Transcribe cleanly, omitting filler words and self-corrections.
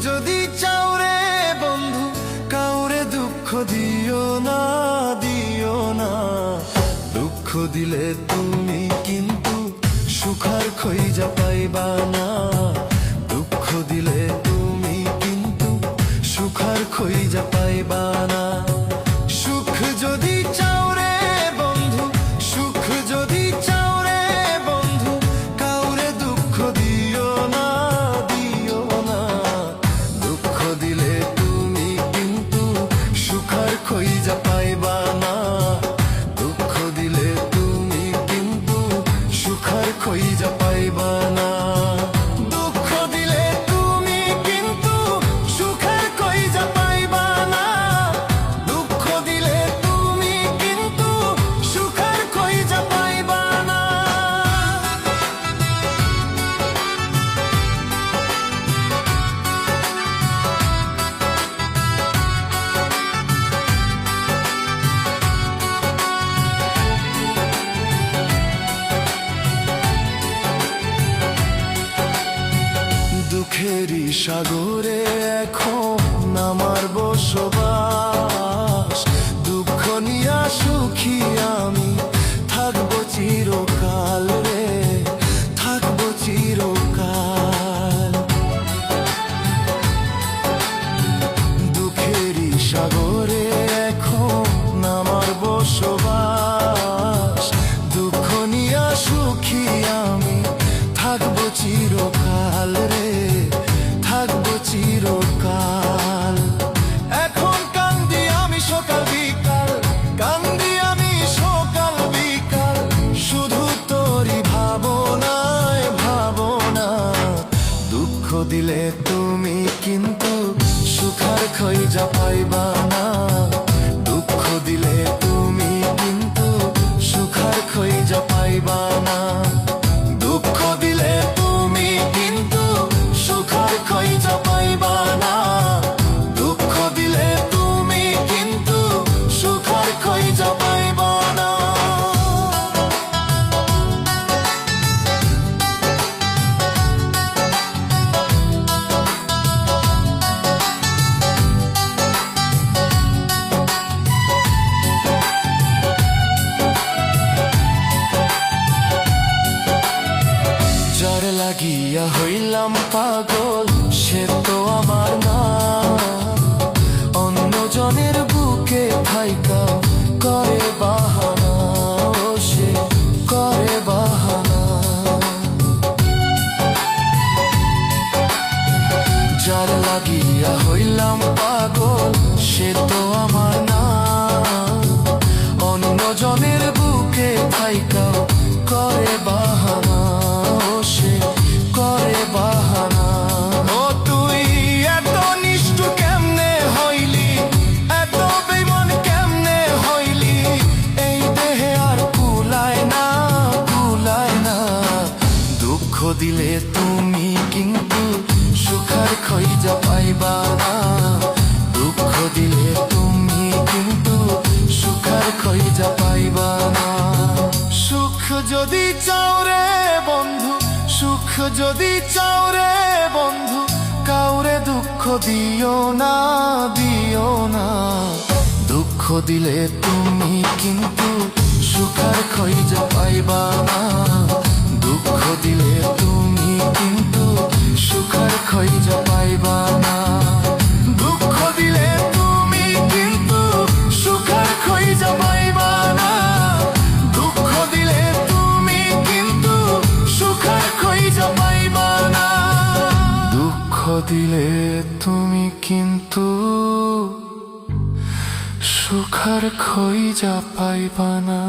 যদি চাও রে বন্ধু কাউরে দুঃখ দিও না, দিও না। দুঃখ দিলে তুমি কিন্তু সুখার খইজা পাইবা না। দুঃখ দিলে তুমি কিন্তু সুখার খইজা পাইবা না। সুখ যদি চাও রে বন্ধু, সুখ যদি চাও রে বন্ধু কাউরে দুঃখ দিও না, দিও না। দুঃখ দিলে তুমি কিন্তু সুখার খইজা পাইবা না। দুঃখ দিলে তুমি কিন্তু সুখার খইজা পাইবা না। দুঃখ দিলে তুমি কিন্তু সুখার খইজা পাইবা না। দুঃখ দিলে তুমি কিন্তু সুখার খইজা পাইবা না। দুঃখেরই সাগরে এখন আমার বসবাস। দুঃখ নিয়া সুখী আমি থাকবো চিরকাল রে, থাকবো চিরকাল। দুঃখেরই সাগরে এখন আমার বসবাস। দুঃখ নিয়া সুখী আমি থাকবো চিরকাল রে, থাকবো চিরকাল। এখন কান্দি আমি সকাল বিকাল, কান্দি আমি সকাল বিকাল, শুধু তোরই ভাবনায় ভাবনা। দুঃখ দিলে তুমি কিন্তু সুখার খইজা পাইবা না। দুঃখ দিলে তুমি কিন্তু সুখার খইজা পাইবা না। দুঃখ দিলে তুমি কিন্তু সুখার খইজা পাইবা না। দুঃখ দিলে তুমি কিন্তু সুখার খইজা পাইবা না। যার লাগিয়া হইলাম পাগল সে তো আমার না। অন্যজনের বুকে থাইকা করে বাহানা, ও সে করে বাহানা। যার লাগিয়া হইলাম পাগল সে তো আমার না। অন্যজনের বুকে থাইকা করে বাহানা, ও সে করে বাহানা। ও তুই এত নিষ্ঠুর কেমনে হইলি, এত বেঈমান কেমনে হইলি, এই দেহে আর কুলায় না, কুলায় না। দুঃখ দিলে তুমি কিন্তু সুখার খইজা পাইবা না। দুঃখ দিলে তুমি কিন্তু সুখার খইজা পাইবা না। সুখ যদি চাও রে বন্ধু, সুখ যদি চাও রে বন্ধু কাউরে দুঃখ দিও না, দিও না। দুঃখ দিলে তুমি কিন্তু সুখার খইজা পাইবা না। দুঃখ দিলে তুমি কিন্তু সুখার খইজা পাইবা না। দুঃখ দিলে তুমি কিন্তু সুখার খইজা পাইবা না। দুঃখ দিলে তুমি কিন্তু সুখার খইজা পাইবা না। দুঃখ দিলে তুমি কিন্তু সুখার খইজা পাইবা না।